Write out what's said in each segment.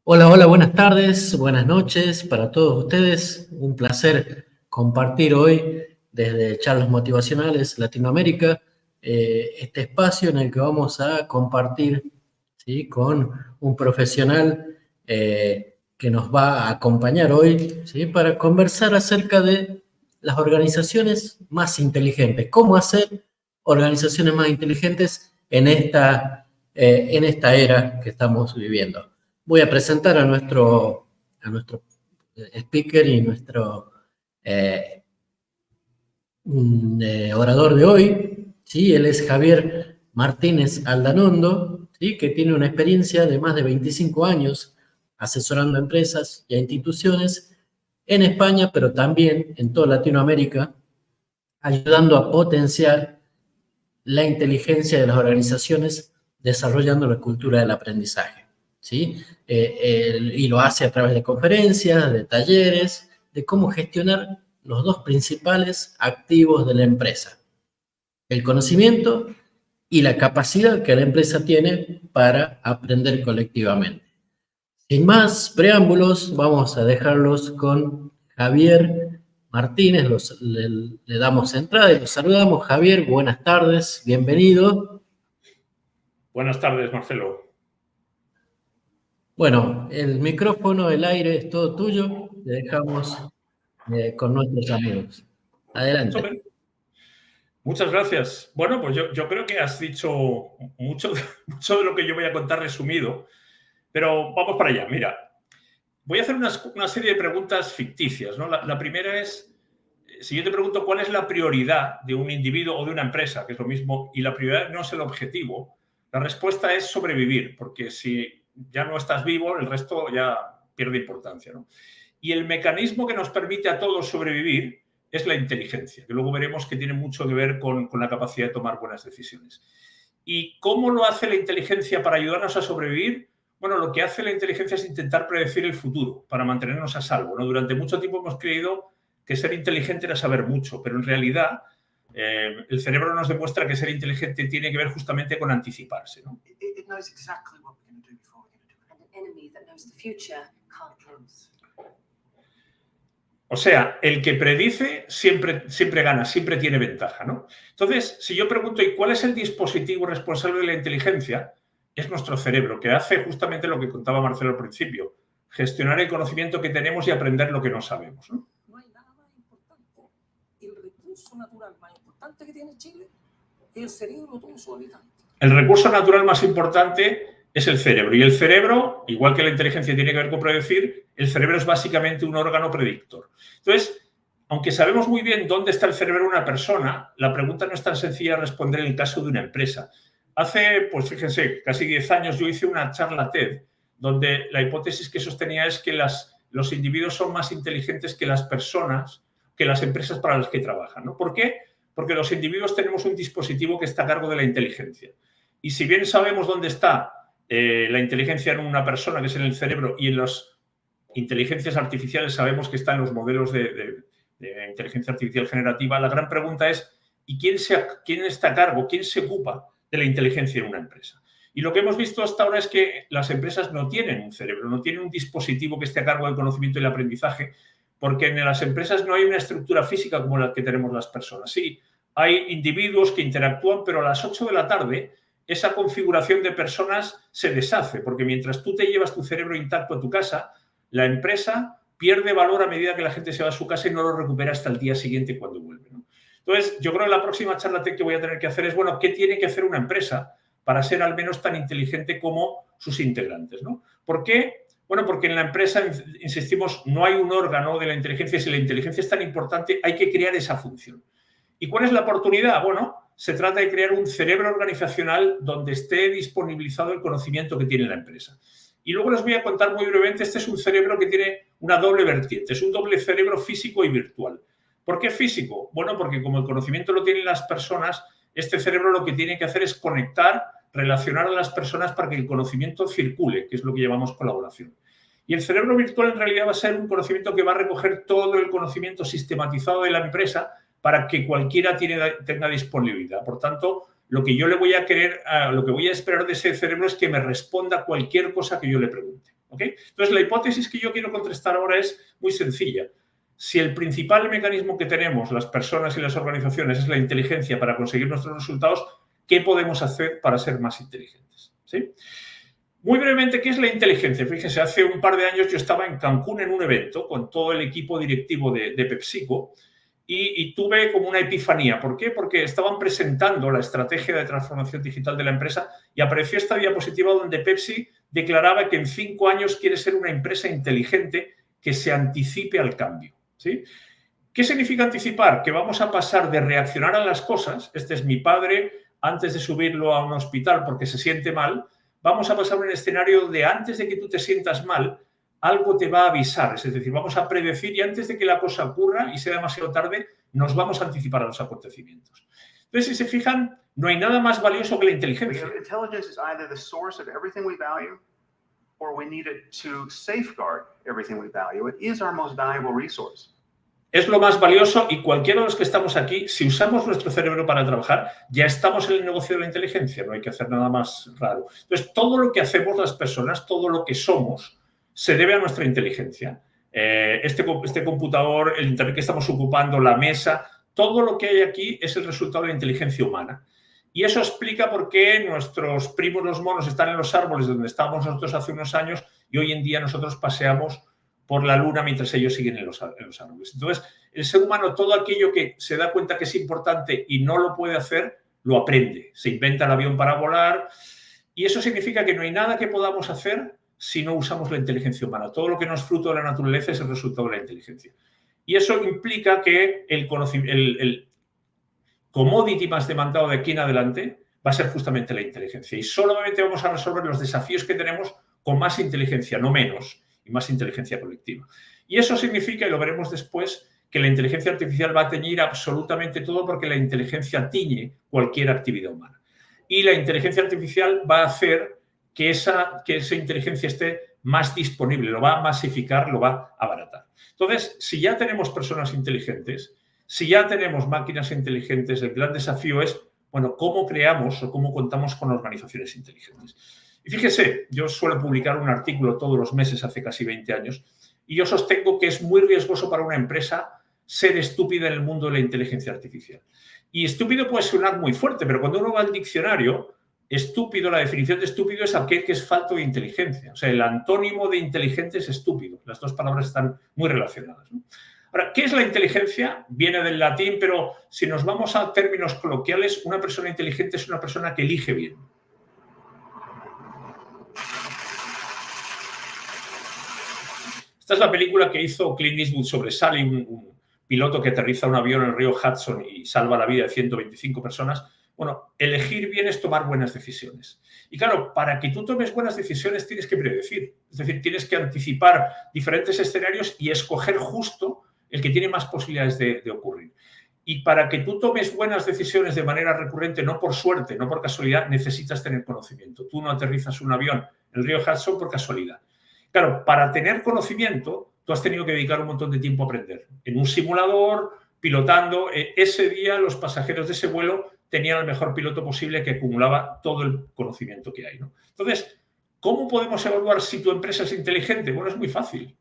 Hola, hola, buenas tardes, buenas noches para todos ustedes. Un placer compartir hoy desde Charlas Motivacionales Latinoamérica este espacio en el que vamos a compartir, ¿sí?, con un profesional que nos va a acompañar hoy, ¿sí?, para conversar acerca de las organizaciones más inteligentes. ¿Cómo hacer organizaciones más inteligentes en esta era que estamos viviendo? Voy a presentar a nuestro speaker y nuestro eh, orador de hoy, ¿sí? Él es Javier Martínez Aldanondo, ¿sí?, que tiene una experiencia de más de 25 años asesorando a empresas y a instituciones en España, pero también en toda Latinoamérica, ayudando a potenciar la inteligencia de las organizaciones, desarrollando la cultura del aprendizaje, ¿sí? Y lo hace a través de conferencias, de talleres, de cómo gestionar los dos principales activos de la empresa: el conocimiento y la capacidad que la empresa tiene para aprender colectivamente. Sin más preámbulos, vamos a dejarlos con Javier Martínez. Le damos entrada y los saludamos. Javier, buenas tardes, bienvenido. Buenas tardes, Marcelo. Bueno, el micrófono, el aire es todo tuyo. Te dejamos con nuestros amigos. Adelante. Súper. Muchas gracias. Bueno, pues yo creo que has dicho mucho de lo que yo voy a contar resumido, pero vamos para allá. Mira, voy a hacer una serie de preguntas ficticias, ¿no? La primera es, si yo te pregunto cuál es la prioridad de un individuo o de una empresa, que es lo mismo, y la prioridad no es el objetivo, la respuesta es sobrevivir, porque si ya no estás vivo, el resto ya pierde importancia, ¿no? Y el mecanismo que nos permite a todos sobrevivir es la inteligencia, que luego veremos que tiene mucho que ver con la capacidad de tomar buenas decisiones. ¿Y cómo lo hace la inteligencia para ayudarnos a sobrevivir? Bueno, lo que hace la inteligencia es intentar predecir el futuro para mantenernos a salvo, ¿no? Durante mucho tiempo hemos creído que ser inteligente era saber mucho, pero en realidad el cerebro nos demuestra que ser inteligente tiene que ver justamente con anticiparse, ¿no? O sea, el que predice siempre gana, siempre tiene ventaja, ¿no? Entonces, si yo pregunto, ¿y cuál es el dispositivo responsable de la inteligencia? Es nuestro cerebro, que hace justamente lo que contaba Marcelo al principio, gestionar el conocimiento que tenemos y aprender lo que no sabemos, ¿no? No hay nada más importante. El recurso natural más importante que tiene Chile es el cerebro de todos sus habitantes. El recurso natural más importante es el cerebro. Y el cerebro, igual que la inteligencia tiene que ver con predecir, el cerebro es básicamente un órgano predictor. Entonces, aunque sabemos muy bien dónde está el cerebro de una persona, la pregunta no es tan sencilla de responder en el caso de una empresa. Hace, pues fíjense, casi 10 años yo hice una charla TED donde la hipótesis que sostenía es que los individuos son más inteligentes que las personas, que las empresas para las que trabajan, ¿no? ¿Por qué? Porque los individuos tenemos un dispositivo que está a cargo de la inteligencia. Y si bien sabemos dónde está la inteligencia en una persona, que es en el cerebro, y en las inteligencias artificiales sabemos que está en los modelos de inteligencia artificial generativa, la gran pregunta es, ¿y quién está a cargo, quién se ocupa de la inteligencia en una empresa? Y lo que hemos visto hasta ahora es que las empresas no tienen un cerebro, no tienen un dispositivo que esté a cargo del conocimiento y el aprendizaje, porque en las empresas no hay una estructura física como la que tenemos las personas. Sí, hay individuos que interactúan, pero a las 8 de la tarde esa configuración de personas se deshace, porque mientras tú te llevas tu cerebro intacto a tu casa, la empresa pierde valor a medida que la gente se va a su casa y no lo recupera hasta el día siguiente cuando vuelve, ¿no? Entonces, yo creo que la próxima charla que voy a tener que hacer es, bueno, ¿qué tiene que hacer una empresa para ser al menos tan inteligente como sus integrantes, ¿no? ¿Por qué? Bueno, porque en la empresa, insistimos, no hay un órgano de la inteligencia. Si la inteligencia es tan importante, hay que crear esa función. ¿Y cuál es la oportunidad? Bueno, se trata de crear un cerebro organizacional donde esté disponibilizado el conocimiento que tiene la empresa. Y luego les voy a contar muy brevemente, este es un cerebro que tiene una doble vertiente, es un doble cerebro físico y virtual. ¿Por qué físico? Bueno, porque como el conocimiento lo tienen las personas, este cerebro lo que tiene que hacer es conectar, relacionar a las personas para que el conocimiento circule, que es lo que llamamos colaboración. Y el cerebro virtual en realidad va a ser un conocimiento que va a recoger todo el conocimiento sistematizado de la empresa para que cualquiera tenga disponibilidad. Por tanto, lo que yo le voy a querer, lo que voy a esperar de ese cerebro es que me responda cualquier cosa que yo le pregunte. ¿ok? Entonces, la hipótesis que yo quiero contestar ahora es muy sencilla. Si el principal mecanismo que tenemos las personas y las organizaciones es la inteligencia para conseguir nuestros resultados, ¿qué podemos hacer para ser más inteligentes? ¿Sí? Muy brevemente, ¿qué es la inteligencia? Fíjense, hace un par de años yo estaba en Cancún en un evento con todo el equipo directivo de PepsiCo y tuve como una epifanía. ¿Por qué? Porque estaban presentando la estrategia de transformación digital de la empresa y apareció esta diapositiva donde Pepsi declaraba que en 5 años quiere ser una empresa inteligente que se anticipe al cambio. ¿Sí? ¿Qué significa anticipar? Que vamos a pasar de reaccionar a las cosas, este es mi padre, antes de subirlo a un hospital porque se siente mal, vamos a pasar a un escenario de antes de que tú te sientas mal, algo te va a avisar, es decir, vamos a predecir y antes de que la cosa ocurra y sea demasiado tarde, nos vamos a anticipar a los acontecimientos. Entonces, si se fijan, no hay nada más valioso que la inteligencia. Intelligence is either the source of everything we value or we need it to safeguard everything we value. It is our most valuable resource. Es lo más valioso y cualquiera de los que estamos aquí, si usamos nuestro cerebro para trabajar, ya estamos en el negocio de la inteligencia, no hay que hacer nada más raro. Entonces, todo lo que hacemos las personas, todo lo que somos, se debe a nuestra inteligencia. Este computador, el internet que estamos ocupando, la mesa, todo lo que hay aquí es el resultado de la inteligencia humana. Y eso explica por qué nuestros primos los monos están en los árboles donde estábamos nosotros hace unos años y hoy en día nosotros paseamos por la luna mientras ellos siguen en los árboles. Entonces, el ser humano, todo aquello que se da cuenta que es importante y no lo puede hacer, lo aprende. Se inventa el avión para volar y eso significa que no hay nada que podamos hacer si no usamos la inteligencia humana. Todo lo que no es fruto de la naturaleza es el resultado de la inteligencia. Y eso implica que el commodity más demandado de aquí en adelante va a ser justamente la inteligencia. Y solamente vamos a resolver los desafíos que tenemos con más inteligencia, no menos, y más inteligencia colectiva. Y eso significa, y lo veremos después, que la inteligencia artificial va a teñir absolutamente todo porque la inteligencia tiñe cualquier actividad humana. Y la inteligencia artificial va a hacer que esa inteligencia esté más disponible, lo va a masificar, lo va a abaratar. Entonces, si ya tenemos personas inteligentes, si ya tenemos máquinas inteligentes, el gran desafío es, bueno, ¿cómo creamos o cómo contamos con organizaciones inteligentes? Y fíjese, yo suelo publicar un artículo todos los meses hace casi 20 años y yo sostengo que es muy riesgoso para una empresa ser estúpida en el mundo de la inteligencia artificial. Y estúpido puede sonar muy fuerte, pero cuando uno va al diccionario, estúpido, la definición de estúpido es aquel que es falto de inteligencia. O sea, el antónimo de inteligente es estúpido. Las dos palabras están muy relacionadas, ¿no? Ahora, ¿qué es la inteligencia? Viene del latín, pero si nos vamos a términos coloquiales, una persona inteligente es una persona que elige bien. Esta es la película que hizo Clint Eastwood sobre Sully, un piloto que aterriza un avión en el río Hudson y salva la vida de 125 personas. Bueno, elegir bien es tomar buenas decisiones. Y claro, para que tú tomes buenas decisiones tienes que predecir. Es decir, tienes que anticipar diferentes escenarios y escoger justo el que tiene más posibilidades de ocurrir. Y para que tú tomes buenas decisiones de manera recurrente, no por suerte, no por casualidad, necesitas tener conocimiento. Tú no aterrizas un avión en el río Hudson por casualidad. Claro, para tener conocimiento, tú has tenido que dedicar un montón de tiempo a aprender. En un simulador, pilotando, ese día los pasajeros de ese vuelo tenían el mejor piloto posible que acumulaba todo el conocimiento que hay, ¿no? Entonces, ¿cómo podemos evaluar si tu empresa es inteligente? Bueno, es muy fácil.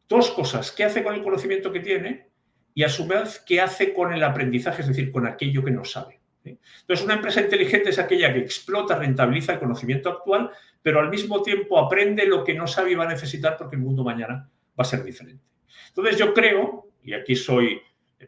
Dos cosas. ¿Qué hace con el conocimiento que tiene? Y a su vez, ¿qué hace con el aprendizaje? Es decir, con aquello que no sabe. ¿Sí? Entonces, una empresa inteligente es aquella que explota, rentabiliza el conocimiento actual, pero al mismo tiempo aprende lo que no sabe y va a necesitar porque el mundo mañana va a ser diferente. Entonces, yo creo, y aquí soy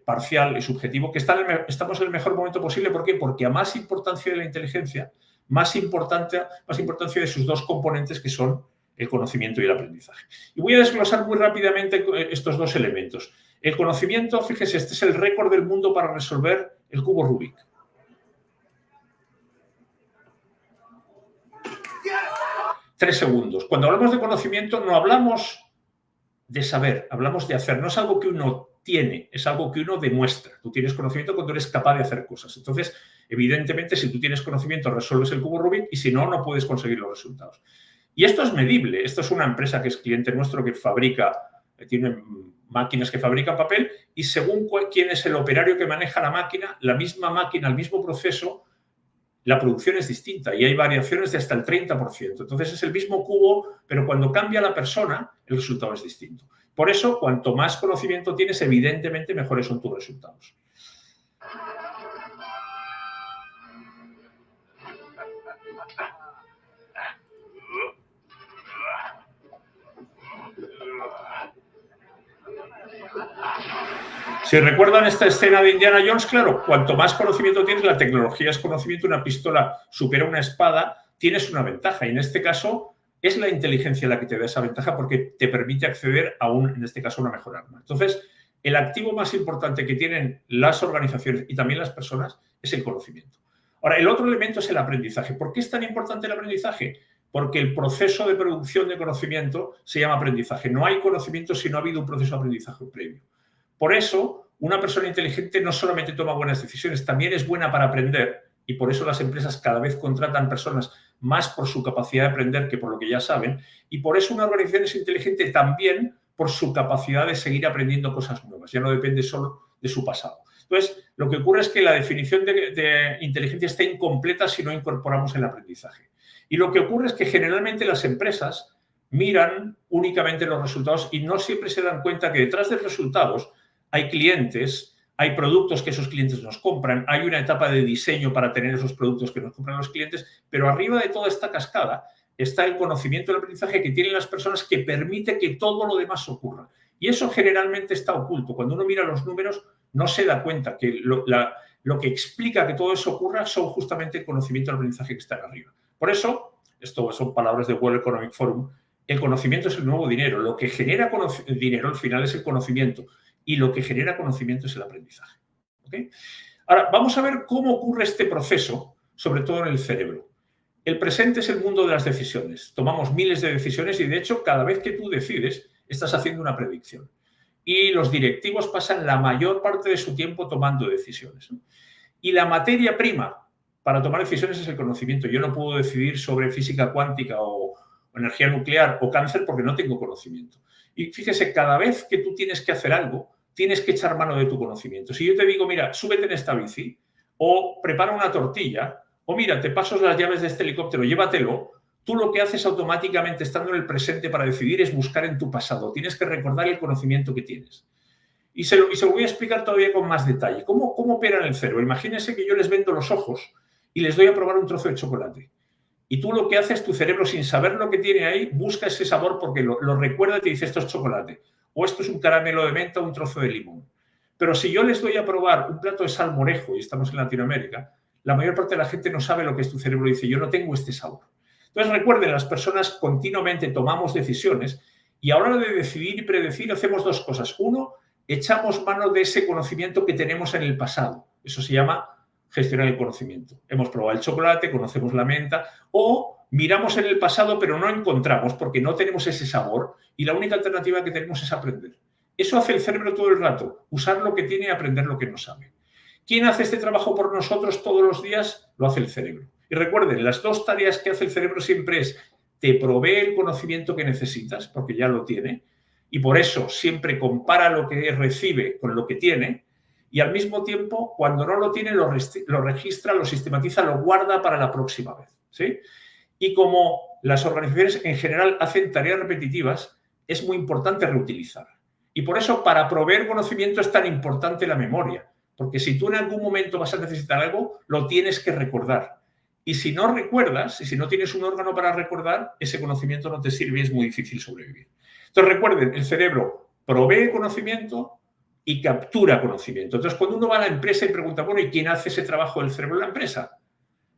parcial y subjetivo, que estamos en el mejor momento posible. ¿Por qué? Porque a más importancia de la inteligencia, más importancia de sus dos componentes que son el conocimiento y el aprendizaje. Y voy a desglosar muy rápidamente estos dos elementos. El conocimiento, fíjese, este es el récord del mundo para resolver el cubo Rubik. 3 segundos. Cuando hablamos de conocimiento no hablamos de saber, hablamos de hacer. No es algo que uno tiene, es algo que uno demuestra. Tú tienes conocimiento cuando eres capaz de hacer cosas. Entonces, evidentemente, si tú tienes conocimiento, resuelves el cubo Rubik y si no, no puedes conseguir los resultados. Y esto es medible. Esto es una empresa que es cliente nuestro que tiene máquinas que fabrican papel y según quién es el operario que maneja la máquina, el mismo proceso la producción es distinta y hay variaciones de hasta el 30%. Entonces es el mismo cubo, pero cuando cambia la persona, el resultado es distinto. Por eso, cuanto más conocimiento tienes, evidentemente mejores son tus resultados. Si recuerdan esta escena de Indiana Jones, claro, cuanto más conocimiento tienes, la tecnología es conocimiento, una pistola supera una espada, tienes una ventaja. Y en este caso es la inteligencia la que te da esa ventaja porque te permite acceder a en este caso, una mejor arma. Entonces, el activo más importante que tienen las organizaciones y también las personas es el conocimiento. Ahora, el otro elemento es el aprendizaje. ¿Por qué es tan importante el aprendizaje? Porque el proceso de producción de conocimiento se llama aprendizaje. No hay conocimiento si no ha habido un proceso de aprendizaje previo. Por eso, una persona inteligente no solamente toma buenas decisiones, también es buena para aprender y por eso las empresas cada vez contratan personas más por su capacidad de aprender que por lo que ya saben y por eso una organización es inteligente también por su capacidad de seguir aprendiendo cosas nuevas. Ya no depende solo de su pasado. Entonces, lo que ocurre es que la definición de inteligencia está incompleta si no incorporamos el aprendizaje. Y lo que ocurre es que generalmente las empresas miran únicamente los resultados y no siempre se dan cuenta que detrás de los resultados hay clientes, hay productos que esos clientes nos compran, hay una etapa de diseño para tener esos productos que nos compran los clientes, pero arriba de toda esta cascada está el conocimiento y el aprendizaje que tienen las personas que permite que todo lo demás ocurra. Y eso generalmente está oculto. Cuando uno mira los números, no se da cuenta que lo que explica que todo eso ocurra son justamente el conocimiento y el aprendizaje que están arriba. Por eso, esto son palabras del World Economic Forum, el conocimiento es el nuevo dinero. Lo que genera dinero al final es el conocimiento y lo que genera conocimiento es el aprendizaje. ¿Okay? Ahora, vamos a ver cómo ocurre este proceso, sobre todo en el cerebro. El presente es el mundo de las decisiones. Tomamos miles de decisiones y, de hecho, cada vez que tú decides, estás haciendo una predicción. Y los directivos pasan la mayor parte de su tiempo tomando decisiones, ¿no? Y la materia prima para tomar decisiones es el conocimiento. Yo no puedo decidir sobre física cuántica o energía nuclear o cáncer porque no tengo conocimiento. Y fíjese, cada vez que tú tienes que hacer algo, tienes que echar mano de tu conocimiento. Si yo te digo, mira, súbete en esta bici, o prepara una tortilla, o mira, te paso las llaves de este helicóptero, llévatelo, tú lo que haces automáticamente estando en el presente para decidir es buscar en tu pasado. Tienes que recordar el conocimiento que tienes. Y se lo voy a explicar todavía con más detalle. ¿Cómo opera en el cerebro? Imagínense que yo les vendo los ojos y les doy a probar un trozo de chocolate. Y tú lo que haces, tu cerebro, sin saber lo que tiene ahí, busca ese sabor porque lo recuerda y te dice esto es chocolate. O esto es un caramelo de menta o un trozo de limón. Pero si yo les doy a probar un plato de salmorejo, y estamos en Latinoamérica, la mayor parte de la gente no sabe lo que es tu cerebro y dice yo no tengo este sabor. Entonces recuerden, las personas continuamente tomamos decisiones y a la hora de decidir y predecir hacemos dos cosas. Uno, echamos mano de ese conocimiento que tenemos en el pasado. Eso se llama gestionar el conocimiento. Hemos probado el chocolate, conocemos la menta, o miramos en el pasado pero no encontramos porque no tenemos ese sabor y la única alternativa que tenemos es aprender. Eso hace el cerebro todo el rato, usar lo que tiene y aprender lo que no sabe. ¿Quién hace este trabajo por nosotros todos los días? Lo hace el cerebro. Y recuerden, las dos tareas que hace el cerebro siempre es te provee el conocimiento que necesitas, porque ya lo tiene, y por eso siempre compara lo que recibe con lo que tiene, y al mismo tiempo, cuando no lo tiene, lo registra, lo sistematiza, lo guarda para la próxima vez, ¿sí? Y como las organizaciones en general hacen tareas repetitivas, es muy importante reutilizar. Y por eso, para proveer conocimiento es tan importante la memoria, porque si tú en algún momento vas a necesitar algo, lo tienes que recordar. Y si no recuerdas, y si no tienes un órgano para recordar, ese conocimiento no te sirve y es muy difícil sobrevivir. Entonces, recuerden, el cerebro provee conocimiento y captura conocimiento. Entonces, cuando uno va a la empresa y pregunta, bueno, ¿y quién hace ese trabajo del cerebro en la empresa?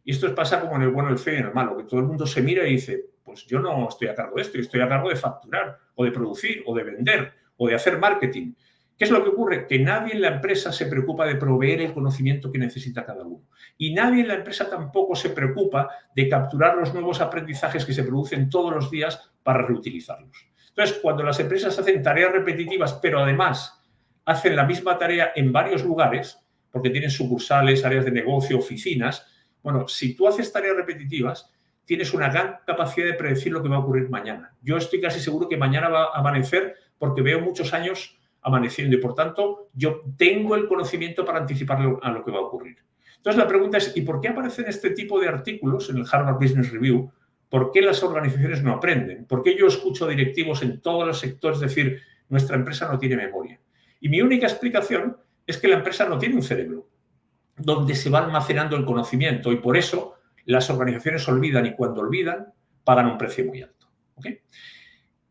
Y esto pasa como en el bueno, el feo y en el malo, que todo el mundo se mira y dice, pues yo no estoy a cargo de esto, yo estoy a cargo de facturar, o de producir, o de vender, o de hacer marketing. ¿Qué es lo que ocurre? Que nadie en la empresa se preocupa de proveer el conocimiento que necesita cada uno. Y nadie en la empresa tampoco se preocupa de capturar los nuevos aprendizajes que se producen todos los días para reutilizarlos. Entonces, cuando las empresas hacen tareas repetitivas, pero además hacen la misma tarea en varios lugares, porque tienen sucursales, áreas de negocio, oficinas, bueno, si tú haces tareas repetitivas, tienes una gran capacidad de predecir lo que va a ocurrir mañana. Yo estoy casi seguro que mañana va a amanecer porque veo muchos años amaneciendo y, por tanto, yo tengo el conocimiento para anticipar a lo que va a ocurrir. Entonces la pregunta es, ¿y por qué aparecen este tipo de artículos en el Harvard Business Review? ¿Por qué las organizaciones no aprenden? ¿Por qué yo escucho a directivos en todos los sectores decir, nuestra empresa no tiene memoria? Y mi única explicación es que la empresa no tiene un cerebro donde se va almacenando el conocimiento y por eso las organizaciones olvidan y cuando olvidan pagan un precio muy alto. ¿Okay?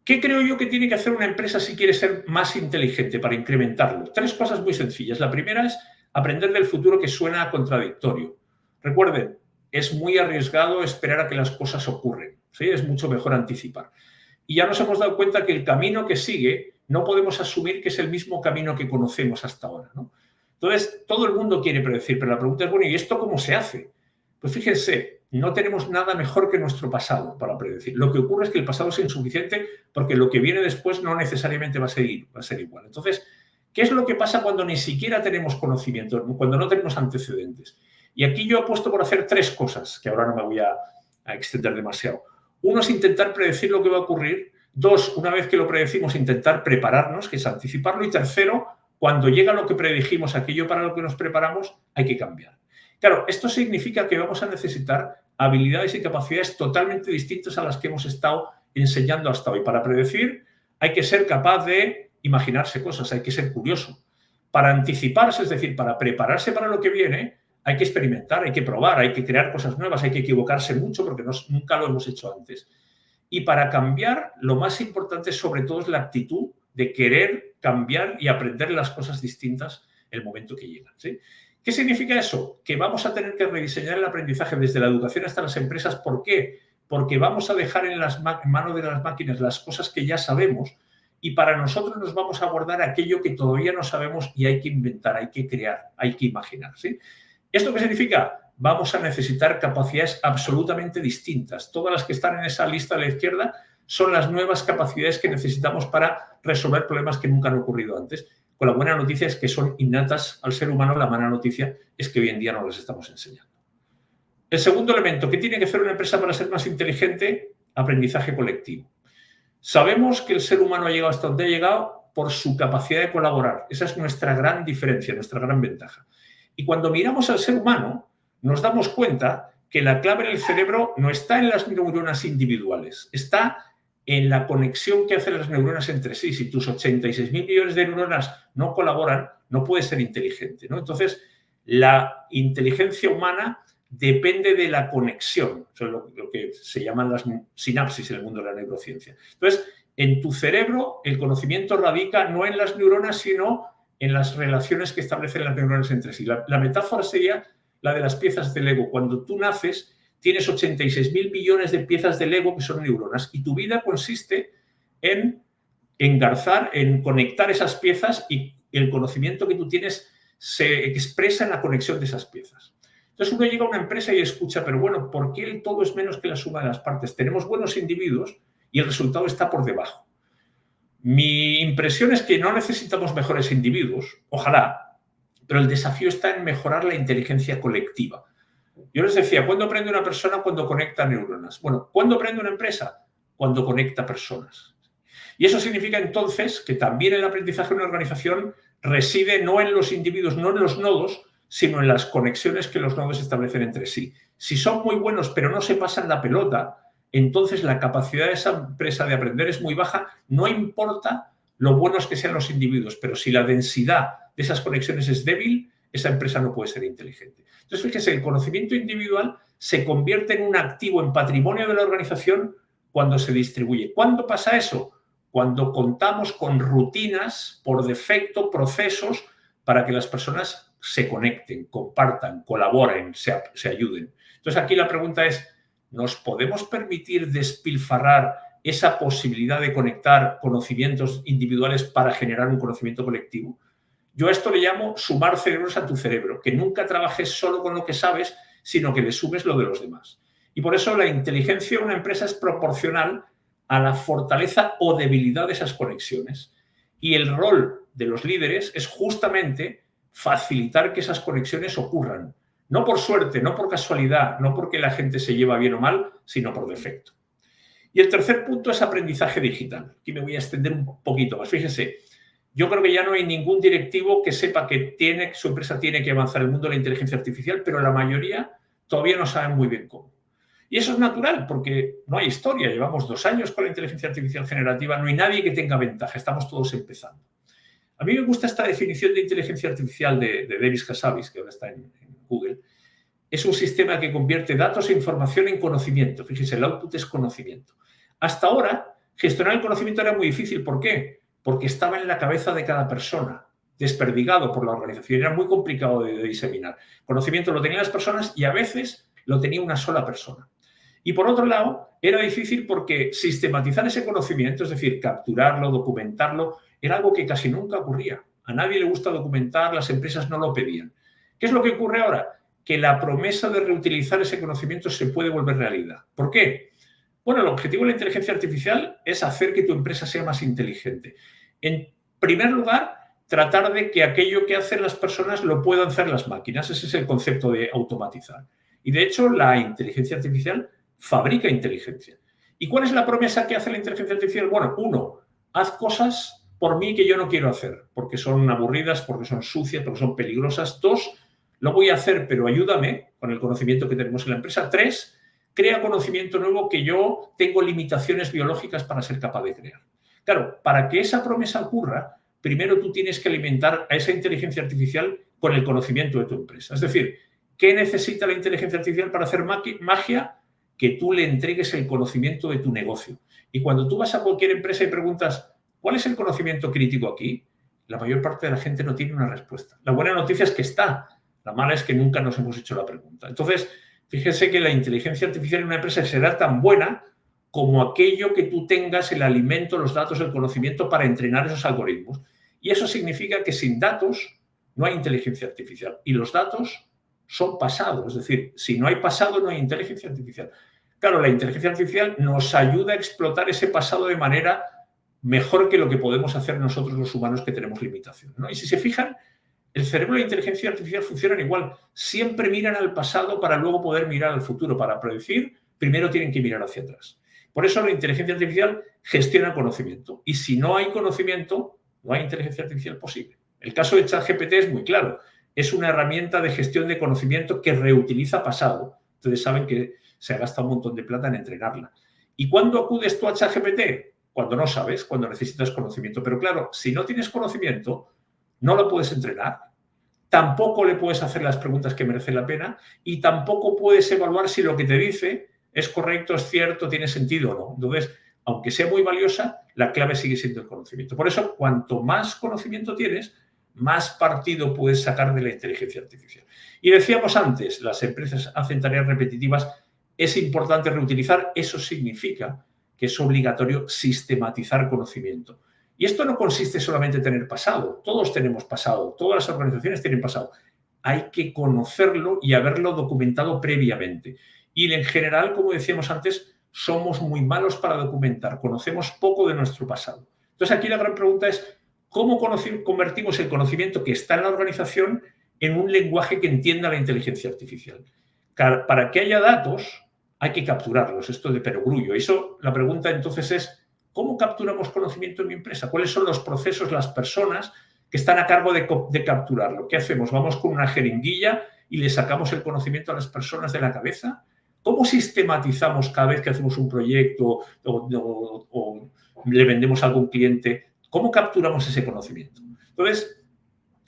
¿Qué creo yo que tiene que hacer una empresa si quiere ser más inteligente para incrementarlo? 3 cosas muy sencillas. La primera es aprender del futuro, que suena contradictorio. Recuerden, es muy arriesgado esperar a que las cosas ocurren, ¿sí? Es mucho mejor anticipar. Y ya nos hemos dado cuenta que el camino que sigue no podemos asumir que es el mismo camino que conocemos hasta ahora, ¿no? Entonces, todo el mundo quiere predecir, pero la pregunta es, bueno, ¿y esto cómo se hace? Pues fíjense, no tenemos nada mejor que nuestro pasado para predecir. Lo que ocurre es que el pasado es insuficiente porque lo que viene después no necesariamente va a ser igual. Entonces, ¿qué es lo que pasa cuando ni siquiera tenemos conocimiento, cuando no tenemos antecedentes? Y aquí yo apuesto por hacer 3 cosas, que ahora no me voy a extender demasiado. 1 es intentar predecir lo que va a ocurrir. 2, una vez que lo predecimos, intentar prepararnos, que es anticiparlo. Y 3, cuando llega lo que predijimos, aquello para lo que nos preparamos, hay que cambiar. Claro, esto significa que vamos a necesitar habilidades y capacidades totalmente distintas a las que hemos estado enseñando hasta hoy. Para predecir hay que ser capaz de imaginarse cosas, hay que ser curioso. Para anticiparse, es decir, para prepararse para lo que viene, hay que experimentar, hay que probar, hay que crear cosas nuevas, hay que equivocarse mucho porque nunca lo hemos hecho antes. Y para cambiar, lo más importante sobre todo es la actitud de querer cambiar y aprender las cosas distintas en el momento que llegan, ¿sí? ¿Qué significa eso? Que vamos a tener que rediseñar el aprendizaje desde la educación hasta las empresas. ¿Por qué? Porque vamos a dejar en manos de las máquinas las cosas que ya sabemos y para nosotros nos vamos a guardar aquello que todavía no sabemos y hay que inventar, hay que crear, hay que imaginar, ¿sí? ¿Esto qué significa? Vamos a necesitar capacidades absolutamente distintas. Todas las que están en esa lista a la izquierda son las nuevas capacidades que necesitamos para resolver problemas que nunca han ocurrido antes. Con la buena noticia es que son innatas al ser humano, la mala noticia es que hoy en día no las estamos enseñando. El segundo elemento, ¿qué tiene que hacer una empresa para ser más inteligente? Aprendizaje colectivo. Sabemos que el ser humano ha llegado hasta donde ha llegado por su capacidad de colaborar. Esa es nuestra gran diferencia, nuestra gran ventaja. Y cuando miramos al ser humano, nos damos cuenta que la clave en el cerebro no está en las neuronas individuales, está en la conexión que hacen las neuronas entre sí. Si tus 86.000 millones de neuronas no colaboran, no puedes ser inteligente, ¿no? Entonces, la inteligencia humana depende de la conexión, eso es lo que se llaman las sinapsis en el mundo de la neurociencia. Entonces, en tu cerebro el conocimiento radica no en las neuronas, sino en las relaciones que establecen las neuronas entre sí. La metáfora sería la de las piezas de Lego. Cuando tú naces, tienes 86.000 millones de piezas de Lego que son neuronas y tu vida consiste en engarzar, en conectar esas piezas y el conocimiento que tú tienes se expresa en la conexión de esas piezas. Entonces uno llega a una empresa y escucha, pero bueno, ¿por qué el todo es menos que la suma de las partes? Tenemos buenos individuos y el resultado está por debajo. Mi impresión es que no necesitamos mejores individuos, ojalá, pero el desafío está en mejorar la inteligencia colectiva. Yo les decía, ¿cuándo aprende una persona? Cuando conecta neuronas. Bueno, ¿cuándo aprende una empresa? Cuando conecta personas. Y eso significa entonces que también el aprendizaje en una organización reside no en los individuos, no en los nodos, sino en las conexiones que los nodos establecen entre sí. Si son muy buenos pero no se pasan la pelota, entonces la capacidad de esa empresa de aprender es muy baja, no importa lo buenos que sean los individuos, pero si la densidad de esas conexiones es débil, esa empresa no puede ser inteligente. Entonces, fíjese, el conocimiento individual se convierte en un activo, en patrimonio de la organización cuando se distribuye. ¿Cuándo pasa eso? Cuando contamos con rutinas, por defecto, procesos, para que las personas se conecten, compartan, colaboren, se ayuden. Entonces, aquí la pregunta es, ¿nos podemos permitir despilfarrar esa posibilidad de conectar conocimientos individuales para generar un conocimiento colectivo? Yo a esto le llamo sumar cerebros a tu cerebro, que nunca trabajes solo con lo que sabes, sino que le sumes lo de los demás. Y por eso la inteligencia de una empresa es proporcional a la fortaleza o debilidad de esas conexiones. Y el rol de los líderes es justamente facilitar que esas conexiones ocurran. No por suerte, no por casualidad, no porque la gente se lleva bien o mal, sino por defecto. Y el tercer punto es aprendizaje digital. Aquí me voy a extender un poquito más. Fíjense, yo creo que ya no hay ningún directivo que sepa que su empresa tiene que avanzar en el mundo de la inteligencia artificial, pero la mayoría todavía no saben muy bien cómo. Y eso es natural, porque no hay historia. Llevamos 2 años con la inteligencia artificial generativa, no hay nadie que tenga ventaja, estamos todos empezando. A mí me gusta esta definición de inteligencia artificial de Davis Hassabis, que ahora está en Google. Es un sistema que convierte datos e información en conocimiento. Fíjese, el output es conocimiento. Hasta ahora, gestionar el conocimiento era muy difícil. ¿Por qué? Porque estaba en la cabeza de cada persona, desperdigado por la organización. Era muy complicado de diseminar. Conocimiento lo tenían las personas y a veces lo tenía una sola persona. Y por otro lado, era difícil porque sistematizar ese conocimiento, es decir, capturarlo, documentarlo, era algo que casi nunca ocurría. A nadie le gusta documentar, las empresas no lo pedían. ¿Qué es lo que ocurre ahora? Que la promesa de reutilizar ese conocimiento se puede volver realidad. ¿Por qué? Bueno, el objetivo de la inteligencia artificial es hacer que tu empresa sea más inteligente. En primer lugar, tratar de que aquello que hacen las personas lo puedan hacer las máquinas. Ese es el concepto de automatizar. Y de hecho, la inteligencia artificial fabrica inteligencia. ¿Y cuál es la promesa que hace la inteligencia artificial? Bueno, 1, haz cosas por mí que yo no quiero hacer, porque son aburridas, porque son sucias, porque son peligrosas. 2, lo voy a hacer, pero ayúdame con el conocimiento que tenemos en la empresa. 3, crea conocimiento nuevo que yo tengo limitaciones biológicas para ser capaz de crear. Claro, para que esa promesa ocurra, primero tú tienes que alimentar a esa inteligencia artificial con el conocimiento de tu empresa. Es decir, ¿qué necesita la inteligencia artificial para hacer magia? Que tú le entregues el conocimiento de tu negocio. Y cuando tú vas a cualquier empresa y preguntas, ¿cuál es el conocimiento crítico aquí? La mayor parte de la gente no tiene una respuesta. La buena noticia es que está. La mala es que nunca nos hemos hecho la pregunta. Entonces, fíjese que la inteligencia artificial en una empresa será tan buena como aquello que tú tengas el alimento, los datos, el conocimiento para entrenar esos algoritmos. Y eso significa que sin datos no hay inteligencia artificial. Y los datos son pasado. Es decir, si no hay pasado, no hay inteligencia artificial. Claro, la inteligencia artificial nos ayuda a explotar ese pasado de manera mejor que lo que podemos hacer nosotros los humanos que tenemos limitaciones, ¿no? Y si se fijan, el cerebro y la inteligencia artificial funcionan igual. Siempre miran al pasado para luego poder mirar al futuro. Para predecir, primero tienen que mirar hacia atrás. Por eso la inteligencia artificial gestiona conocimiento. Y si no hay conocimiento, no hay inteligencia artificial posible. El caso de ChatGPT es muy claro. Es una herramienta de gestión de conocimiento que reutiliza pasado. Ustedes saben que se gasta un montón de plata en entrenarla. ¿Y cuándo acudes tú a ChatGPT? Cuando no sabes, cuando necesitas conocimiento. Pero claro, si no tienes conocimiento, no lo puedes entrenar, tampoco le puedes hacer las preguntas que merecen la pena y tampoco puedes evaluar si lo que te dice es correcto, es cierto, tiene sentido o no. Entonces, aunque sea muy valiosa, la clave sigue siendo el conocimiento. Por eso, cuanto más conocimiento tienes, más partido puedes sacar de la inteligencia artificial. Y decíamos antes, las empresas hacen tareas repetitivas, es importante reutilizar, eso significa que es obligatorio sistematizar conocimiento. Y esto no consiste solamente en tener pasado, todos tenemos pasado, todas las organizaciones tienen pasado. Hay que conocerlo y haberlo documentado previamente. Y en general, como decíamos antes, somos muy malos para documentar, conocemos poco de nuestro pasado. Entonces aquí la gran pregunta es, ¿cómo convertimos el conocimiento que está en la organización en un lenguaje que entienda la inteligencia artificial? Para que haya datos, hay que capturarlos, esto de perogrullo. Eso, la pregunta entonces es, ¿cómo capturamos conocimiento en mi empresa? ¿Cuáles son los procesos, las personas que están a cargo de capturarlo? ¿Qué hacemos? ¿Vamos con una jeringuilla y le sacamos el conocimiento a las personas de la cabeza? ¿Cómo sistematizamos cada vez que hacemos un proyecto o le vendemos algo a un cliente? ¿Cómo capturamos ese conocimiento? Entonces,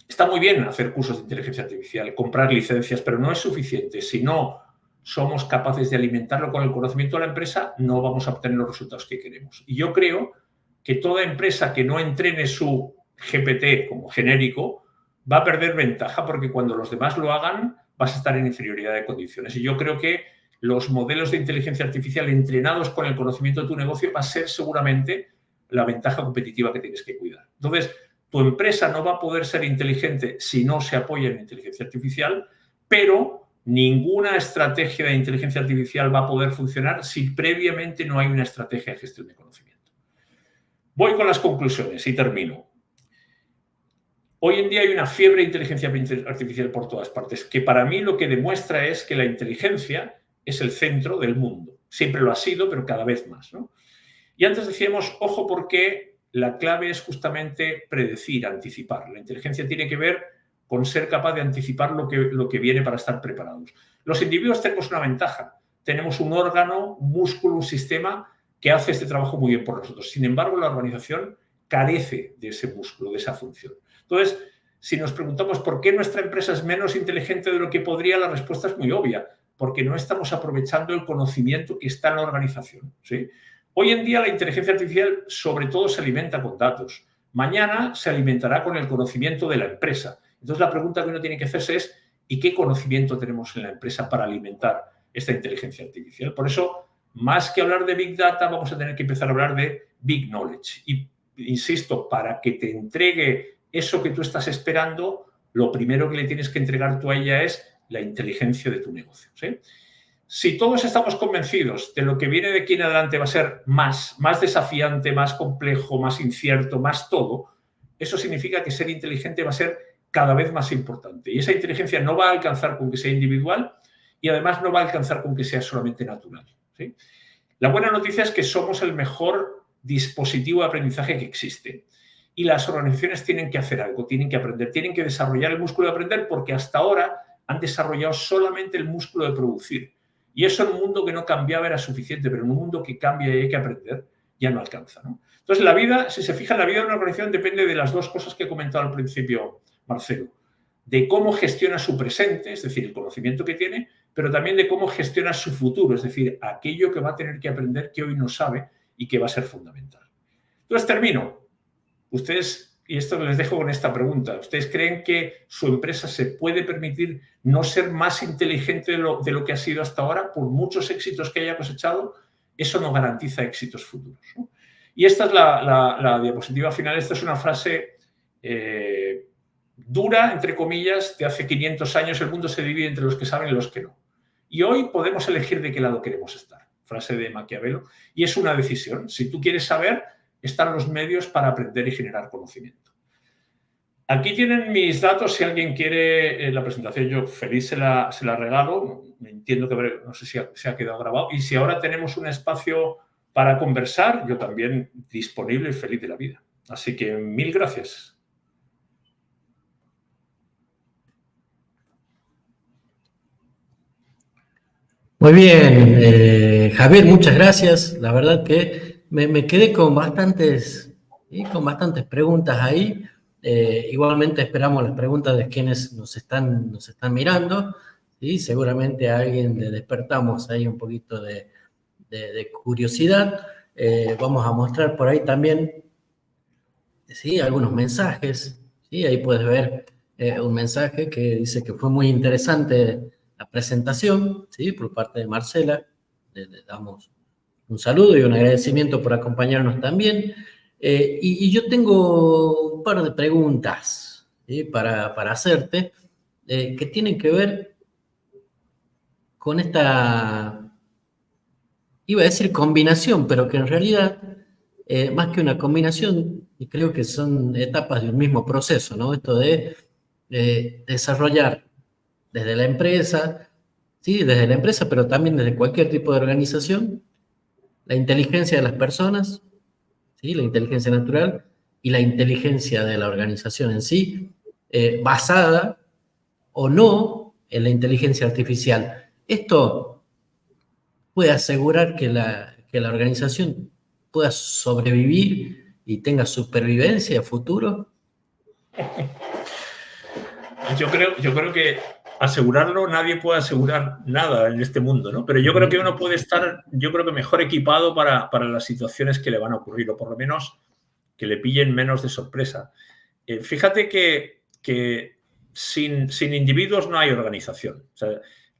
está muy bien hacer cursos de inteligencia artificial, comprar licencias, pero no es suficiente. Si no somos capaces de alimentarlo con el conocimiento de la empresa, no vamos a obtener los resultados que queremos. Y yo creo que toda empresa que no entrene su GPT como genérico va a perder ventaja porque cuando los demás lo hagan vas a estar en inferioridad de condiciones. Y yo creo que los modelos de inteligencia artificial entrenados con el conocimiento de tu negocio va a ser seguramente la ventaja competitiva que tienes que cuidar. Entonces, tu empresa no va a poder ser inteligente si no se apoya en inteligencia artificial, pero ninguna estrategia de inteligencia artificial va a poder funcionar si previamente no hay una estrategia de gestión de conocimiento. Voy con las conclusiones y termino. Hoy en día hay una fiebre de inteligencia artificial por todas partes, que para mí lo que demuestra es que la inteligencia es el centro del mundo. Siempre lo ha sido, pero cada vez más, ¿no? Y antes decíamos, ojo, porque la clave es justamente predecir, anticipar. La inteligencia tiene que ver con ser capaz de anticipar lo que viene para estar preparados. Los individuos tenemos una ventaja. Tenemos un órgano, un músculo, un sistema que hace este trabajo muy bien por nosotros. Sin embargo, la organización carece de ese músculo, de esa función. Entonces, si nos preguntamos por qué nuestra empresa es menos inteligente de lo que podría, la respuesta es muy obvia, porque no estamos aprovechando el conocimiento que está en la organización, ¿sí? Hoy en día la inteligencia artificial sobre todo se alimenta con datos. Mañana se alimentará con el conocimiento de la empresa. Entonces la pregunta que uno tiene que hacerse es ¿y qué conocimiento tenemos en la empresa para alimentar esta inteligencia artificial? Por eso, más que hablar de Big Data, vamos a tener que empezar a hablar de Big Knowledge. Y, insisto, para que te entregue eso que tú estás esperando, lo primero que le tienes que entregar tú a ella es la inteligencia de tu negocio, ¿sí? Si todos estamos convencidos de lo que viene de aquí en adelante va a ser más desafiante, más complejo, más incierto, más todo, eso significa que ser inteligente va a ser cada vez más importante. Y esa inteligencia no va a alcanzar con que sea individual y además no va a alcanzar con que sea solamente natural, ¿sí? La buena noticia es que somos el mejor dispositivo de aprendizaje que existe. Y las organizaciones tienen que hacer algo, tienen que aprender, tienen que desarrollar el músculo de aprender porque hasta ahora han desarrollado solamente el músculo de producir. Y eso en un mundo que no cambiaba era suficiente, pero en un mundo que cambia y hay que aprender, ya no alcanza, ¿no? Entonces, la vida, si se fija, la vida de una organización depende de las dos cosas que he comentado al principio, Marcelo. De cómo gestiona su presente, es decir, el conocimiento que tiene, pero también de cómo gestiona su futuro, es decir, aquello que va a tener que aprender que hoy no sabe y que va a ser fundamental. Entonces, termino. Ustedes, y esto les dejo con esta pregunta, ¿ustedes creen que su empresa se puede permitir no ser más inteligente de lo que ha sido hasta ahora por muchos éxitos que haya cosechado? Eso no garantiza éxitos futuros, ¿no? Y esta es la diapositiva final. Esta es una frase dura, entre comillas, de hace 500 años. El mundo se divide entre los que saben y los que no. Y hoy podemos elegir de qué lado queremos estar. Frase de Maquiavelo. Y es una decisión. Si tú quieres saber, están los medios para aprender y generar conocimiento. Aquí tienen mis datos. Si alguien quiere la presentación, yo feliz se la regalo. Entiendo que no sé si se ha quedado grabado. Y si ahora tenemos un espacio para conversar, yo también disponible y feliz de la vida. Así que mil gracias. Muy bien, Javier, muchas gracias. La verdad que me quedé con bastantes preguntas ahí. Igualmente esperamos las preguntas de quienes nos están mirando, y seguramente a alguien le despertamos ahí un poquito de curiosidad. Vamos a mostrar por ahí también, ¿sí?, algunos mensajes, ¿sí? Ahí puedes ver un mensaje que dice que fue muy interesante la presentación, ¿sí?, por parte de Marcela. Le damos un saludo y un agradecimiento por acompañarnos también. Y yo tengo un par de preguntas, ¿sí?, para hacerte, que tienen que ver con esta, iba a decir combinación, pero que en realidad, más que una combinación, y creo que son etapas de un mismo proceso, ¿no? Esto de desarrollar desde la empresa, sí, desde la empresa, pero también desde cualquier tipo de organización, la inteligencia de las personas, ¿sí?, la inteligencia natural y la inteligencia de la organización en sí, basada o no en la inteligencia artificial. Esto puede asegurar que la organización pueda sobrevivir y tenga supervivencia a futuro. Yo creo que asegurarlo, nadie puede asegurar nada en este mundo, ¿no? Pero yo creo que uno puede estar, yo creo que mejor equipado para las situaciones que le van a ocurrir, o por lo menos que le pillen menos de sorpresa. Fíjate que sin individuos no hay organización. O sea,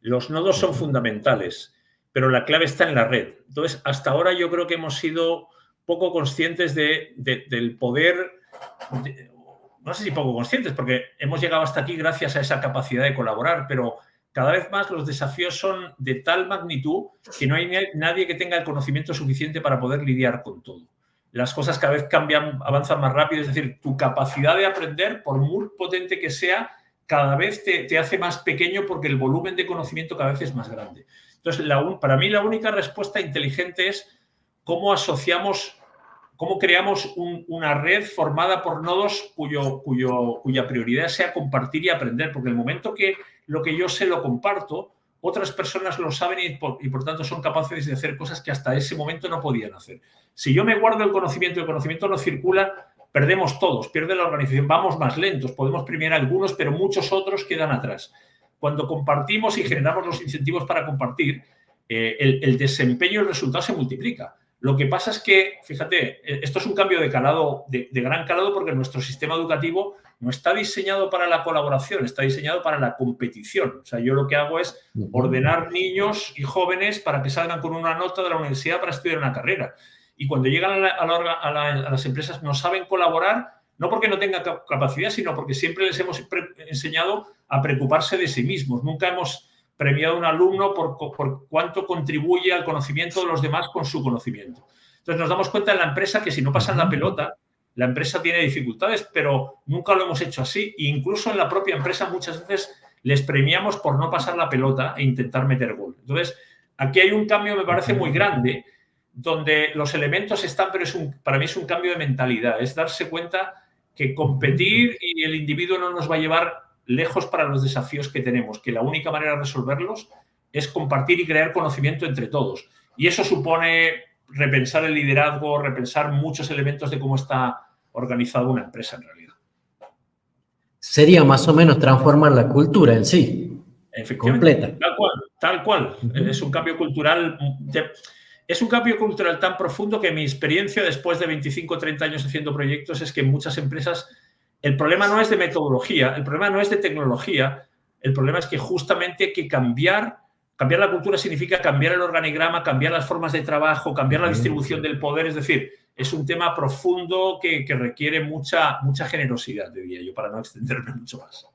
los nodos son fundamentales, pero la clave está en la red. Entonces, hasta ahora yo creo que hemos sido poco conscientes del poder, no sé si poco conscientes, porque hemos llegado hasta aquí gracias a esa capacidad de colaborar, pero cada vez más los desafíos son de tal magnitud que no hay nadie que tenga el conocimiento suficiente para poder lidiar con todo. Las cosas cada vez cambian, avanzan más rápido, es decir, tu capacidad de aprender, por muy potente que sea, cada vez te hace más pequeño porque el volumen de conocimiento cada vez es más grande. Entonces, para mí la única respuesta inteligente es cómo asociamos cómo creamos una red formada por nodos cuya prioridad sea compartir y aprender, porque el momento que lo que yo sé lo comparto, otras personas lo saben y por tanto son capaces de hacer cosas que hasta ese momento no podían hacer. Si yo me guardo el conocimiento no circula, perdemos todos, pierde la organización, vamos más lentos, podemos premiar a algunos, pero muchos otros quedan atrás. Cuando compartimos y generamos los incentivos para compartir, el desempeño y el resultado se multiplica. Lo que pasa es que, fíjate, esto es un cambio de calado, de gran calado, porque nuestro sistema educativo no está diseñado para la colaboración, está diseñado para la competición. O sea, yo lo que hago es ordenar niños y jóvenes para que salgan con una nota de la universidad para estudiar una carrera. Y cuando llegan a las empresas no saben colaborar, no porque no tengan capacidad, sino porque siempre les hemos enseñado a preocuparse de sí mismos. Nunca hemos premiado a un alumno por cuánto contribuye al conocimiento de los demás con su conocimiento. Entonces nos damos cuenta en la empresa que si no pasan la pelota, la empresa tiene dificultades, pero nunca lo hemos hecho así. E incluso en la propia empresa muchas veces les premiamos por no pasar la pelota e intentar meter gol. Entonces, aquí hay un cambio, me parece, muy grande, donde los elementos están, pero para mí es un cambio de mentalidad. Es darse cuenta que competir y el individuo no nos va a llevar lejos para los desafíos que tenemos, que la única manera de resolverlos es compartir y crear conocimiento entre todos. Y eso supone repensar el liderazgo, repensar muchos elementos de cómo está organizada una empresa en realidad. Sería más o menos transformar la cultura en sí. Efectivamente. Completa. Tal cual. Es un cambio cultural. Es un cambio cultural tan profundo que mi experiencia después de 25 o 30 años haciendo proyectos es que en muchas empresas el problema no es de metodología, el problema no es de tecnología, el problema es que justamente hay que cambiar la cultura significa cambiar el organigrama, cambiar las formas de trabajo, cambiar la distribución del poder, es decir, es un tema profundo que requiere mucha generosidad, diría yo, para no extenderme mucho más.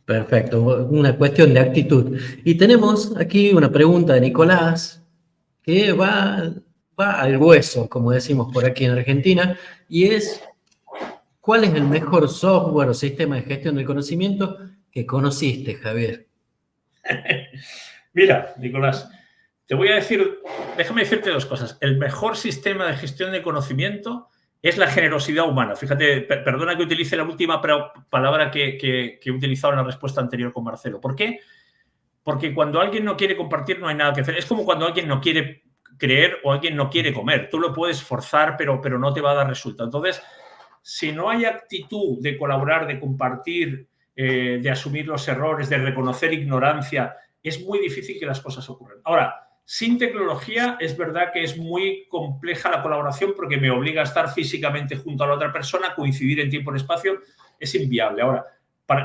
Perfecto, una cuestión de actitud. Y tenemos aquí una pregunta de Nicolás que va al hueso, como decimos por aquí en Argentina, y es: ¿cuál es el mejor software o sistema de gestión del conocimiento que conociste, Javier? Mira, Nicolás, déjame decirte dos cosas. El mejor sistema de gestión de conocimiento es la generosidad humana. Fíjate, perdona que utilice la última palabra que he utilizado en la respuesta anterior con Marcelo. ¿Por qué? Porque cuando alguien no quiere compartir no hay nada que hacer. Es como cuando alguien no quiere creer o alguien no quiere comer. Tú lo puedes forzar, pero no te va a dar resultado. Entonces, si no hay actitud de colaborar, de compartir, de asumir los errores, de reconocer ignorancia, es muy difícil que las cosas ocurran. Ahora, sin tecnología es verdad que es muy compleja la colaboración porque me obliga a estar físicamente junto a la otra persona, coincidir en tiempo y espacio, es inviable. Ahora,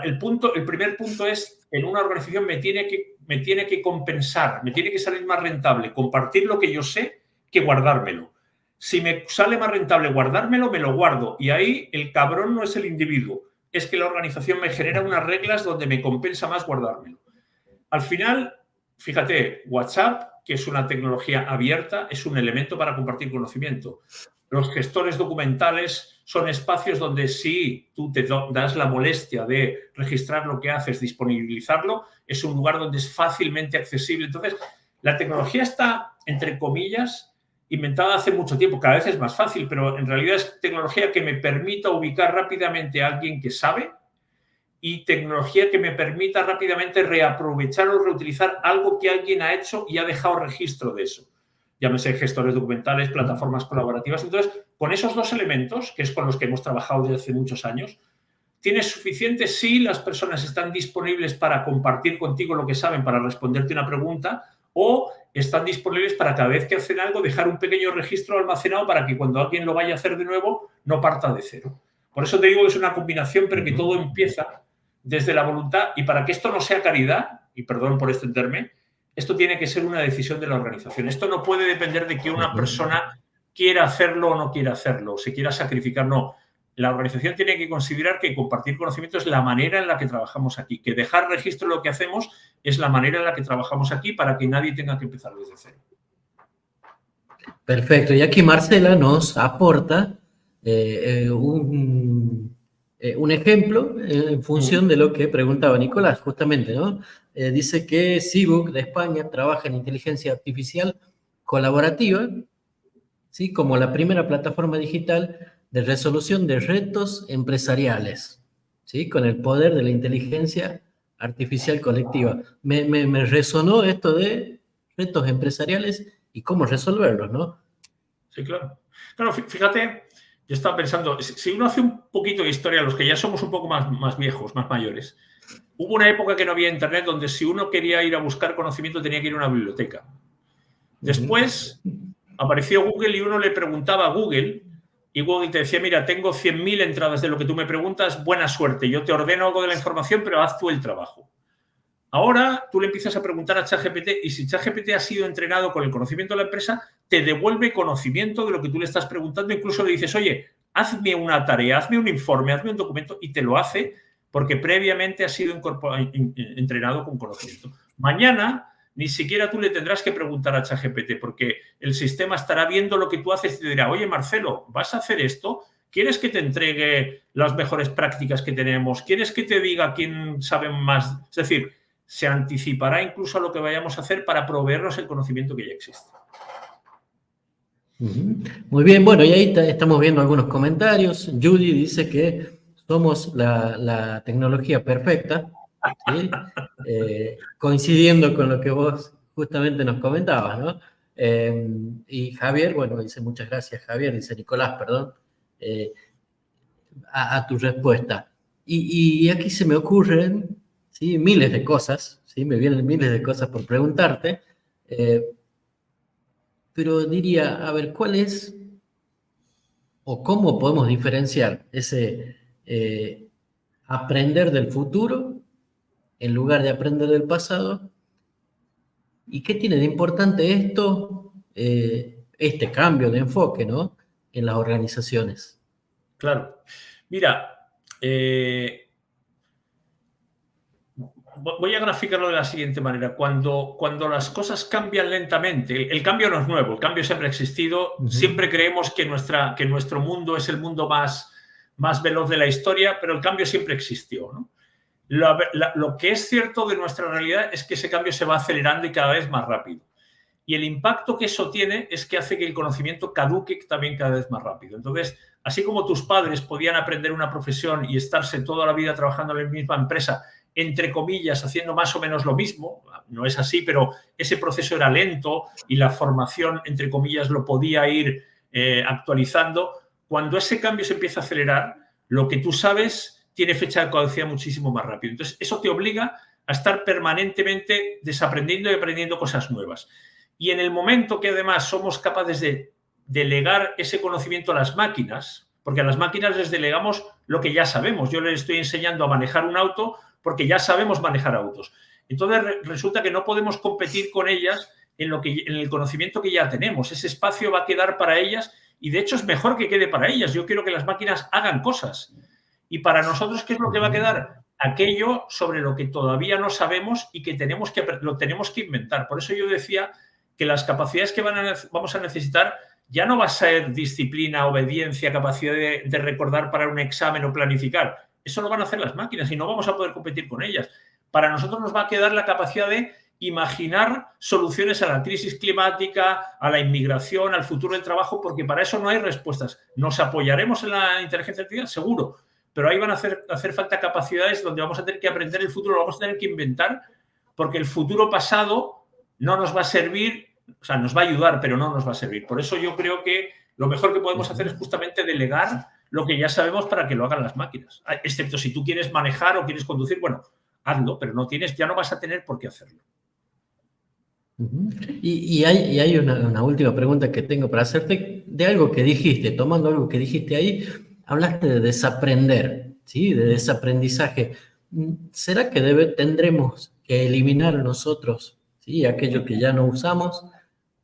el primer punto es, en una organización me tiene que compensar, me tiene que salir más rentable compartir lo que yo sé que guardármelo. Si me sale más rentable guardármelo, me lo guardo. Y ahí el cabrón no es el individuo, es que la organización me genera unas reglas donde me compensa más guardármelo. Al final, fíjate, WhatsApp, que es una tecnología abierta, es un elemento para compartir conocimiento. Los gestores documentales son espacios donde si tú te das la molestia de registrar lo que haces, disponibilizarlo, es un lugar donde es fácilmente accesible. Entonces, la tecnología está, entre comillas, inventada hace mucho tiempo, cada vez es más fácil, pero en realidad es tecnología que me permita ubicar rápidamente a alguien que sabe y tecnología que me permita rápidamente reaprovechar o reutilizar algo que alguien ha hecho y ha dejado registro de eso. Llámese gestores documentales, plataformas colaborativas. Entonces, con esos dos elementos, que es con los que hemos trabajado desde hace muchos años, tienes suficiente si las personas están disponibles para compartir contigo lo que saben, para responderte una pregunta, o están disponibles para cada vez que hacen algo dejar un pequeño registro almacenado para que cuando alguien lo vaya a hacer de nuevo no parta de cero. Por eso te digo que es una combinación, pero que todo empieza desde la voluntad, y para que esto no sea caridad, y perdón por extenderme, esto tiene que ser una decisión de la organización. Esto no puede depender de que una persona quiera hacerlo o no quiera hacerlo, se quiera sacrificar, no. La organización tiene que considerar que compartir conocimiento es la manera en la que trabajamos aquí, que dejar registro de lo que hacemos es la manera en la que trabajamos aquí para que nadie tenga que empezar desde cero. Perfecto. Y aquí Marcela nos aporta un ejemplo en función de lo que preguntaba Nicolás, justamente, ¿no? Dice que CIBUC de España trabaja en inteligencia artificial colaborativa, ¿sí? Como la primera plataforma digital de resolución de retos empresariales, ¿sí? Con el poder de la inteligencia artificial colectiva. Me resonó esto de retos empresariales y cómo resolverlos, ¿no? Sí, claro. Claro, fíjate, yo estaba pensando, si uno hace un poquito de historia, los que ya somos un poco más viejos, más mayores, hubo una época que no había internet donde si uno quería ir a buscar conocimiento tenía que ir a una biblioteca. Después apareció Google y uno le preguntaba a Google y Google te decía, mira, tengo 100.000 entradas de lo que tú me preguntas, buena suerte, yo te ordeno algo de la información, pero haz tú el trabajo. Ahora tú le empiezas a preguntar a ChatGPT y si ChatGPT ha sido entrenado con el conocimiento de la empresa, te devuelve conocimiento de lo que tú le estás preguntando. Incluso le dices, oye, hazme una tarea, hazme un informe, hazme un documento y te lo hace porque previamente ha sido entrenado con conocimiento. Mañana ni siquiera tú le tendrás que preguntar a ChatGPT porque el sistema estará viendo lo que tú haces y te dirá, oye, Marcelo, ¿vas a hacer esto? ¿Quieres que te entregue las mejores prácticas que tenemos? ¿Quieres que te diga quién sabe más? Es decir, se anticipará incluso a lo que vayamos a hacer para proveernos el conocimiento que ya existe. Muy bien, bueno, y ahí estamos viendo algunos comentarios. Judy dice que somos la tecnología perfecta, ¿sí? Coincidiendo con lo que vos justamente nos comentabas, ¿no? Y Javier, bueno, dice muchas gracias, Javier, dice Nicolás, perdón, a tu respuesta. Y aquí se me ocurren, ¿sí? Miles de cosas, ¿sí? Me vienen miles de cosas por preguntarte, pero diría, a ver, ¿cuál es o cómo podemos diferenciar ese aprender del futuro en lugar de aprender del pasado? ¿Y qué tiene de importante esto, este cambio de enfoque, ¿no? En las organizaciones? Claro. Mira, voy a graficarlo de la siguiente manera. Cuando las cosas cambian lentamente, el cambio no es nuevo, el cambio siempre ha existido. Siempre creemos que nuestro mundo es el mundo más veloz de la historia, pero el cambio siempre existió, ¿no? Lo que es cierto de nuestra realidad es que ese cambio se va acelerando y cada vez más rápido. Y el impacto que eso tiene es que hace que el conocimiento caduque también cada vez más rápido. Entonces, así como tus padres podían aprender una profesión y estarse toda la vida trabajando en la misma empresa, entre comillas, haciendo más o menos lo mismo, no es así, pero ese proceso era lento y la formación, entre comillas, lo podía ir actualizando. Cuando ese cambio se empieza a acelerar, lo que tú sabes tiene fecha de caducidad muchísimo más rápido. Entonces, eso te obliga a estar permanentemente desaprendiendo y aprendiendo cosas nuevas. Y en el momento que además somos capaces de delegar ese conocimiento a las máquinas, porque a las máquinas les delegamos lo que ya sabemos. Yo les estoy enseñando a manejar un auto porque ya sabemos manejar autos. Entonces resulta que no podemos competir con ellas en el conocimiento que ya tenemos. Ese espacio va a quedar para ellas y de hecho es mejor que quede para ellas. Yo quiero que las máquinas hagan cosas. Y para nosotros, ¿qué es lo que va a quedar? Aquello sobre lo que todavía no sabemos y que lo tenemos que inventar. Por eso yo decía que las capacidades que vamos a necesitar ya no va a ser disciplina, obediencia, capacidad de recordar para un examen o planificar. Eso lo van a hacer las máquinas y no vamos a poder competir con ellas. Para nosotros nos va a quedar la capacidad de imaginar soluciones a la crisis climática, a la inmigración, al futuro del trabajo, porque para eso no hay respuestas. ¿Nos apoyaremos en la inteligencia artificial? Seguro. Pero ahí van a hacer falta capacidades donde vamos a tener que aprender el futuro, lo vamos a tener que inventar, porque el futuro pasado no nos va a servir, o sea, nos va a ayudar, pero no nos va a servir. Por eso yo creo que lo mejor que podemos hacer es justamente delegar lo que ya sabemos para que lo hagan las máquinas. Excepto si tú quieres manejar o quieres conducir, bueno, hazlo, pero ya no vas a tener por qué hacerlo. Y hay una última pregunta que tengo para hacerte de algo que dijiste, tomando algo que dijiste ahí. Hablaste de desaprender, ¿sí? De desaprendizaje. ¿Será que tendremos que eliminar nosotros, ¿sí? Aquello que ya no usamos?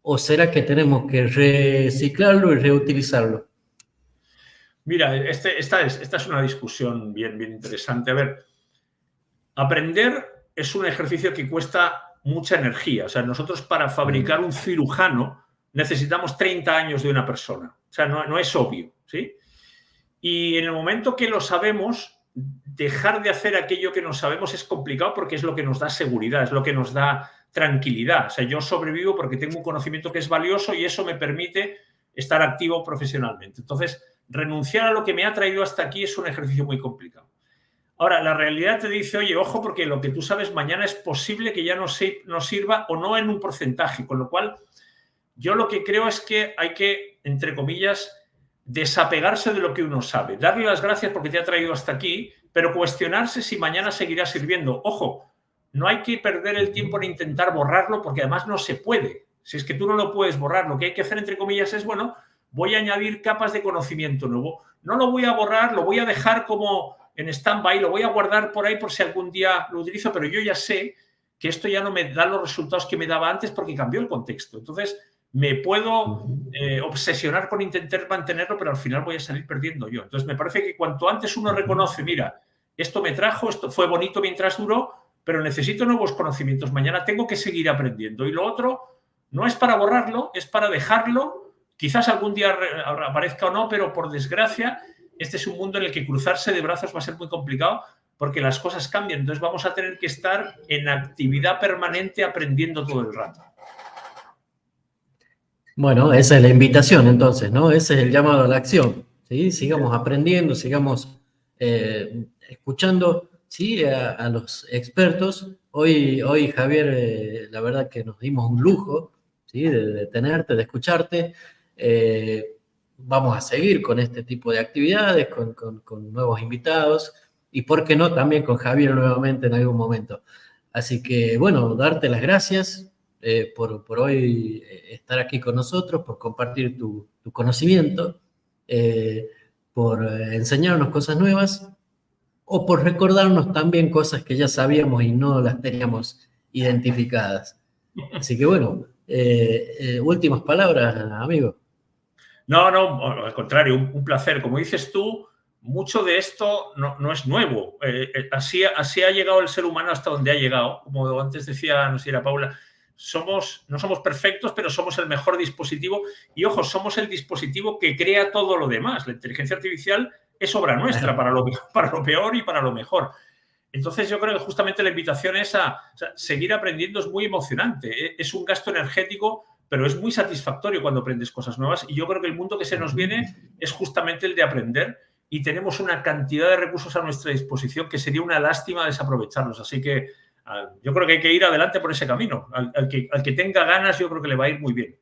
¿O será que tenemos que reciclarlo y reutilizarlo? Mira, esta es una discusión bien interesante. A ver, aprender es un ejercicio que cuesta mucha energía. O sea, nosotros para fabricar un cirujano necesitamos 30 años de una persona. O sea, no es obvio, ¿sí? Y en el momento que lo sabemos, dejar de hacer aquello que no sabemos es complicado porque es lo que nos da seguridad, es lo que nos da tranquilidad. O sea, yo sobrevivo porque tengo un conocimiento que es valioso y eso me permite estar activo profesionalmente. Entonces, renunciar a lo que me ha traído hasta aquí es un ejercicio muy complicado. Ahora, la realidad te dice, oye, ojo, porque lo que tú sabes mañana es posible que ya no sirva o no en un porcentaje, con lo cual yo lo que creo es que hay que, entre comillas, desapegarse de lo que uno sabe, darle las gracias porque te ha traído hasta aquí, pero cuestionarse si mañana seguirá sirviendo. Ojo, no hay que perder el tiempo en intentar borrarlo porque además no se puede. Si es que tú no lo puedes borrar, lo que hay que hacer, entre comillas, es, bueno, voy a añadir capas de conocimiento nuevo. No lo voy a borrar, lo voy a dejar como en stand-by, lo voy a guardar por ahí por si algún día lo utilizo, pero yo ya sé que esto ya no me da los resultados que me daba antes porque cambió el contexto. Entonces, me puedo obsesionar con intentar mantenerlo, pero al final voy a salir perdiendo yo. Entonces, me parece que cuanto antes uno reconoce, mira, esto me trajo, esto fue bonito mientras duró, pero necesito nuevos conocimientos. Mañana tengo que seguir aprendiendo. Y lo otro no es para borrarlo, es para dejarlo. Quizás algún día aparezca o no, pero por desgracia, este es un mundo en el que cruzarse de brazos va a ser muy complicado porque las cosas cambian. Entonces, vamos a tener que estar en actividad permanente aprendiendo todo el rato. Bueno, esa es la invitación entonces, ¿no? Ese es el llamado a la acción, ¿sí? Sigamos aprendiendo, sigamos escuchando, ¿sí? A los expertos. Hoy Javier, la verdad que nos dimos un lujo, ¿sí? De tenerte, de escucharte. Vamos a seguir con este tipo de actividades, con nuevos invitados y, ¿por qué no?, también con Javier nuevamente en algún momento. Así que, bueno, darte las gracias. Por hoy estar aquí con nosotros, por compartir tu conocimiento, por enseñarnos cosas nuevas o por recordarnos también cosas que ya sabíamos y no las teníamos identificadas. Así que bueno, últimas palabras, amigo. No, al contrario, un placer. Como dices tú, mucho de esto no es nuevo. Así ha llegado el ser humano hasta donde ha llegado. Como antes decía, no sé si era Paula, no somos perfectos, pero somos el mejor dispositivo. Y ojo, somos el dispositivo que crea todo lo demás. La inteligencia artificial es obra nuestra para lo peor y para lo mejor. Entonces yo creo que justamente la invitación es a seguir aprendiendo. Es muy emocionante. Es un gasto energético, pero es muy satisfactorio cuando aprendes cosas nuevas. Y yo creo que el mundo que se nos viene es justamente el de aprender. Y tenemos una cantidad de recursos a nuestra disposición que sería una lástima desaprovecharlos. Así que yo creo que hay que ir adelante por ese camino. Al que tenga ganas, yo creo que le va a ir muy bien.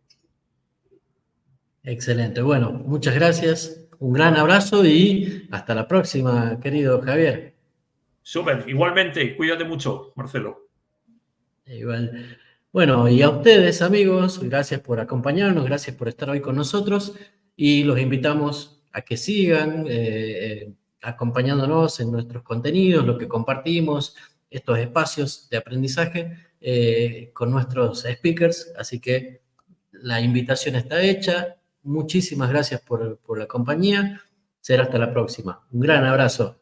Excelente. Bueno, muchas gracias. Un gran abrazo y hasta la próxima, querido Javier. Súper. Igualmente, cuídate mucho, Marcelo. Igual. Bueno, y a ustedes, amigos, gracias por acompañarnos, gracias por estar hoy con nosotros y los invitamos a que sigan acompañándonos en nuestros contenidos, lo que compartimos, estos espacios de aprendizaje con nuestros speakers. Así que la invitación está hecha. Muchísimas gracias por la compañía. Será hasta la próxima. Un gran abrazo.